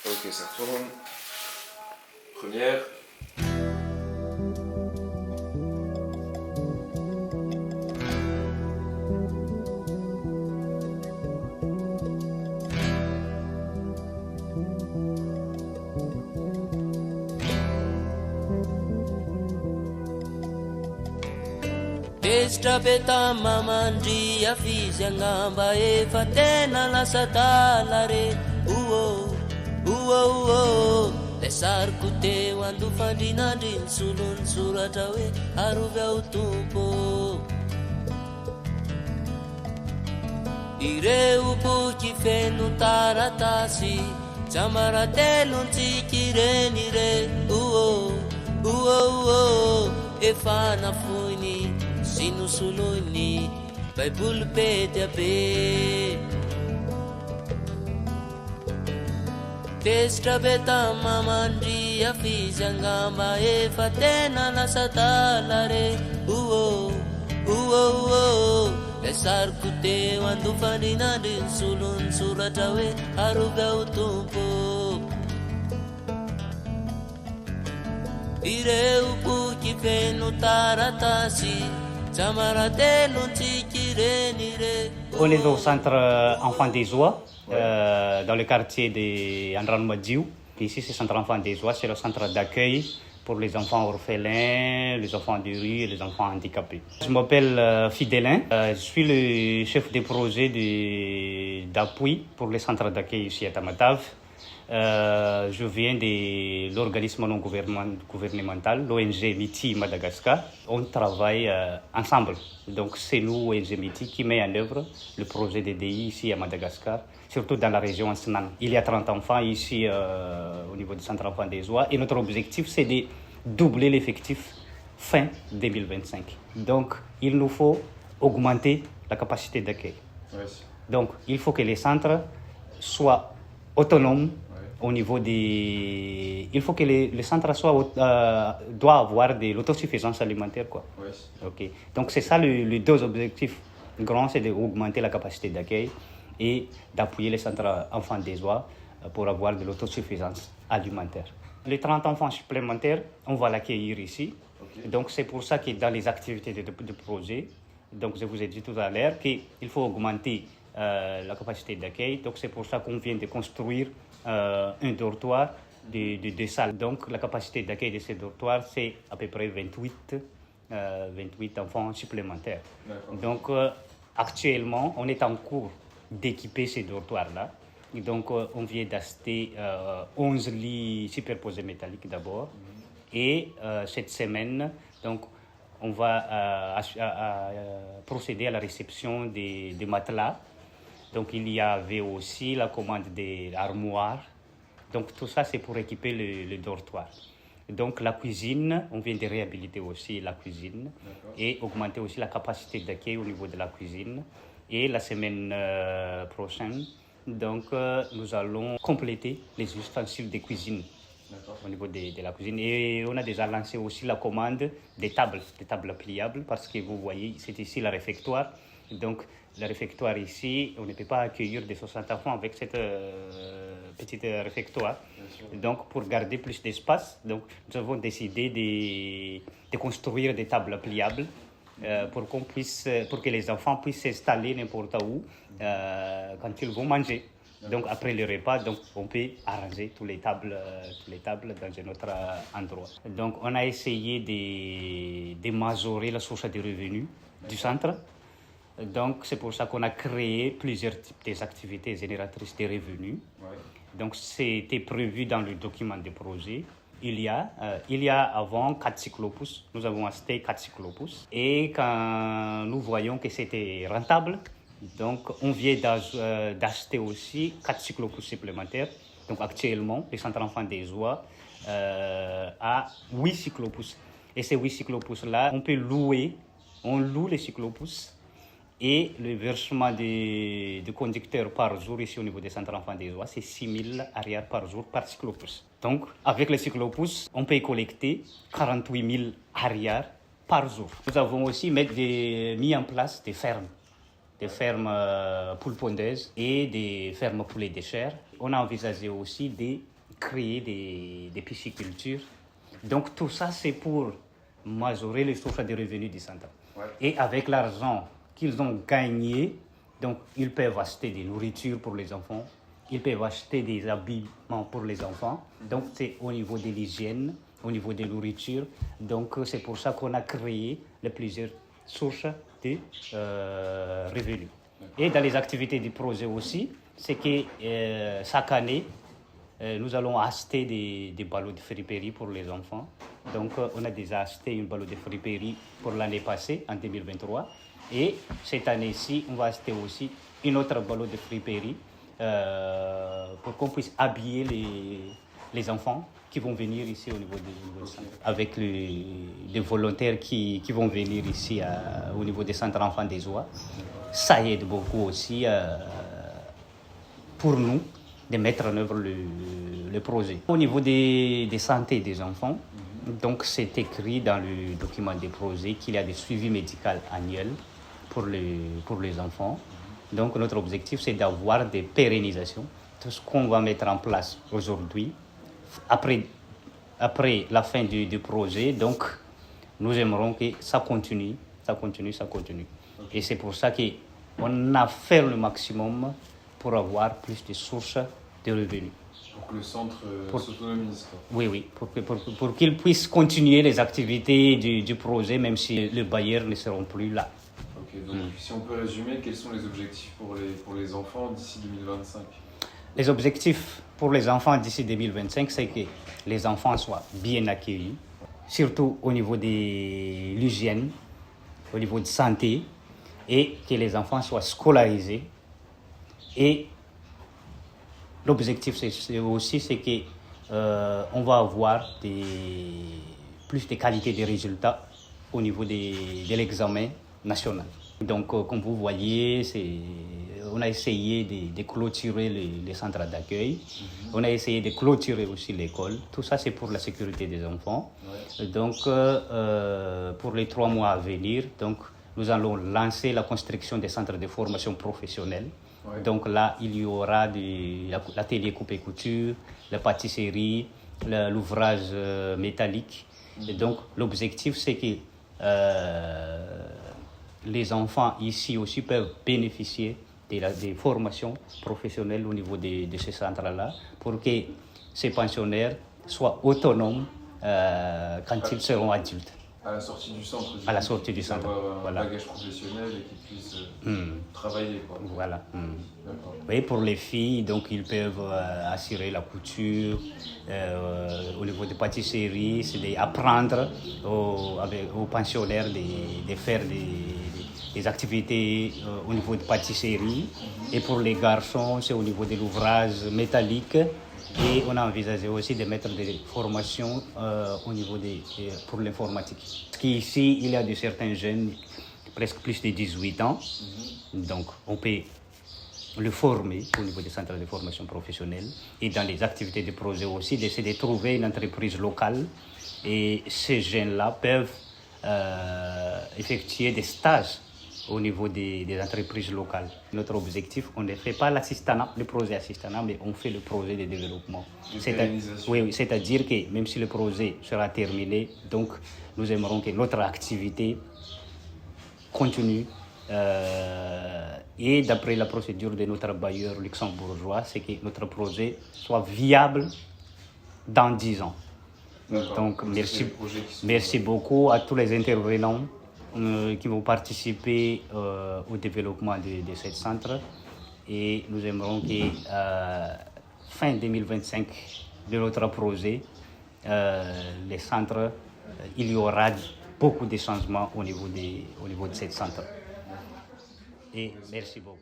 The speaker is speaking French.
Ok, ça tourne. Première. Destra beta mamandri afizy agnamba efa tena lasa tala re le sariko teo andofandrinandry ny solony soratra hoe arovy ao tompo ireo boky feno taratasy tsamaratelontsika ireny re efa nafoiny sy nosoloiny baiboly be dia be Destra beta mamandri afizy agnamba efa tena lasa tala re le sariko teo andofandrinandry ny solony soratra hoe arovy ao tompo ireo boky feno taratasy tsamaratelontsika ireny re. On est au centre enfant des oies, dans le quartier de Andranomadiou. Ici, c'est le centre enfant des oies, c'est le centre d'accueil pour les enfants orphelins, les enfants de rue et les enfants handicapés. Je m'appelle Fidelin, je suis le chef de projet d'appui pour les centres d'accueil ici à Tamatave. Je viens de l'organisme non gouvernemental, l'ONG MITI Madagascar. On travaille ensemble. Donc c'est nous, ONG MITI, qui met en œuvre le projet de DI ici à Madagascar, surtout dans la région Ansinan. Il y a 30 enfants ici au niveau du centre enfant des oies et notre objectif c'est de doubler l'effectif fin 2025. Donc il nous faut augmenter la capacité d'accueil. Ouais. Donc il faut que les centres soient autonomes. Au niveau des... Il faut que les centres doivent avoir de l'autosuffisance alimentaire, quoi. Oui. Okay. Donc c'est ça les deux objectifs grands, c'est d'augmenter la capacité d'accueil et d'appuyer les centres enfants des oies pour avoir de l'autosuffisance alimentaire. Les 30 enfants supplémentaires, on va l'accueillir ici. Okay. Donc c'est pour ça que dans les activités de projet, donc je vous ai dit tout à l'heure qu'il faut augmenter la capacité d'accueil. Donc c'est pour ça qu'on vient de construire un dortoir de salles. Donc la capacité d'accueil de ces dortoirs, c'est à peu près 28 enfants supplémentaires. Donc actuellement, on est en cours d'équiper ces dortoirs-là. Donc on vient d'acheter 11 lits superposés métalliques d'abord. Et cette semaine, donc, on va procéder à la réception des matelas. Donc il y avait aussi la commande des armoires. Donc tout ça, c'est pour équiper le dortoir. Donc la cuisine, on vient de réhabiliter aussi la cuisine. Et augmenter aussi la capacité d'accueil au niveau de la cuisine. Et la semaine prochaine, donc, nous allons compléter les ustensiles de cuisine au niveau de la cuisine. Et on a déjà lancé aussi la commande des tables pliables, parce que vous voyez, c'est ici le réfectoire. Donc, le réfectoire ici, on ne peut pas accueillir des 60 enfants avec cette petite réfectoire. Donc, pour garder plus d'espace, donc, nous avons décidé de construire des tables pliables pour que les enfants puissent s'installer n'importe où quand ils vont manger. Donc, après le repas, donc, on peut arranger toutes les tables dans un autre endroit. Donc, on a essayé de majorer la source de revenus du centre. Donc, c'est pour ça qu'on a créé plusieurs types d'activités génératrices de revenus. Ouais. Donc, c'était prévu dans le document de projet. Il y a avant 4 cyclopus. Nous avons acheté 4 cyclopus. Et quand nous voyons que c'était rentable, donc on vient d'acheter aussi 4 cyclopus supplémentaires. Donc, actuellement, le centre enfant des oies a 8 cyclopus. Et ces 8 cyclopus-là, on loue les cyclopus. Et le versement de conducteurs par jour ici au niveau des centres enfants des oies, c'est 6 000 arrières par jour par cyclopus. Donc, avec le cyclopus, on peut collecter 48 000 arrières par jour. Nous avons aussi mis en place des fermes poules pondeuses et des fermes poulets de chair. On a envisagé aussi de créer des piscicultures. Donc tout ça, c'est pour majorer les sources de revenus du centre. Ouais. Et avec l'argent qu'ils ont gagné, donc ils peuvent acheter des nourritures pour les enfants, ils peuvent acheter des habillements pour les enfants. Donc c'est au niveau de l'hygiène, au niveau des nourritures. Donc c'est pour ça qu'on a créé les plusieurs sources de revenus. Et dans les activités du projet aussi, c'est que chaque année, nous allons acheter des ballots de friperie pour les enfants. Donc, on a déjà acheté une ballot de friperie pour l'année passée, en 2023. Et cette année-ci, on va acheter aussi une autre ballot de friperie pour qu'on puisse habiller les enfants qui vont venir ici au niveau du centre. Avec les volontaires qui vont venir ici au niveau des centres enfants des oies, ça aide beaucoup aussi pour nous de mettre en œuvre le projet. Au niveau des santé des enfants, donc c'est écrit dans le document des projets qu'il y a des suivis médicaux annuels pour les enfants. Donc notre objectif, c'est d'avoir des pérennisations. Tout ce qu'on va mettre en place aujourd'hui, après la fin du projet, donc nous aimerons que ça continue. Et c'est pour ça qu'on a fait le maximum pour avoir plus de sources de revenus. Pour que le centre s'autonomise. Oui, pour qu'ils puissent continuer les activités du projet, même si les bailleurs ne seront plus là. Ok, donc si on peut résumer, quels sont les objectifs pour les enfants d'ici 2025 ? Les objectifs pour les enfants d'ici 2025, c'est que les enfants soient bien accueillis, surtout au niveau de l'hygiène, au niveau de santé, et que les enfants soient scolarisés. Et l'objectif c'est que on va avoir plus de qualité de résultats au niveau de l'examen national. Donc, comme vous voyez, on a essayé de clôturer les centres d'accueil. On a essayé de clôturer aussi l'école. Tout ça, c'est pour la sécurité des enfants. Ouais. Donc, pour les 3 mois à venir, donc, nous allons lancer la construction des centres de formation professionnelle. Ouais. Donc là, il y aura l'atelier coupe et couture, la pâtisserie, l'ouvrage métallique. Et donc, l'objectif, c'est que les enfants ici aussi peuvent bénéficier des formations professionnelles au niveau de ces centres-là pour que ces pensionnaires soient autonomes quand ils seront adultes. À la sortie du centre. À la sortie du centre. Avoir un bagage professionnel et qu'ils puissent travailler. Quoi. Voilà. Oui, pour les filles, donc ils peuvent assurer la couture. Au niveau des pâtisseries, c'est d'apprendre aux pensionnaires de faire des activités au niveau de pâtisserie. Et pour les garçons, c'est au niveau de l'ouvrage métallique. Et on a envisagé aussi de mettre des formations au niveau pour l'informatique. Parce qu'ici, il y a de certains jeunes, presque plus de 18 ans. Donc, on peut le former au niveau des centres de formation professionnelle. Et dans les activités de projet aussi, d'essayer de trouver une entreprise locale. Et ces jeunes-là peuvent effectuer des stages au niveau des entreprises locales. Notre objectif, on ne fait pas le projet assistanat, mais on fait le projet de développement. C'est-à-dire que même si le projet sera terminé, donc nous aimerons que notre activité continue. Et d'après la procédure de notre bailleur luxembourgeois, c'est que notre projet soit viable dans 10 ans. Donc merci beaucoup à tous les intervenants qui vont participer au développement de ce centre. Et nous aimerons que fin 2025 de notre projet, les centres, il y aura beaucoup de changements au niveau de ce centre. Et merci beaucoup.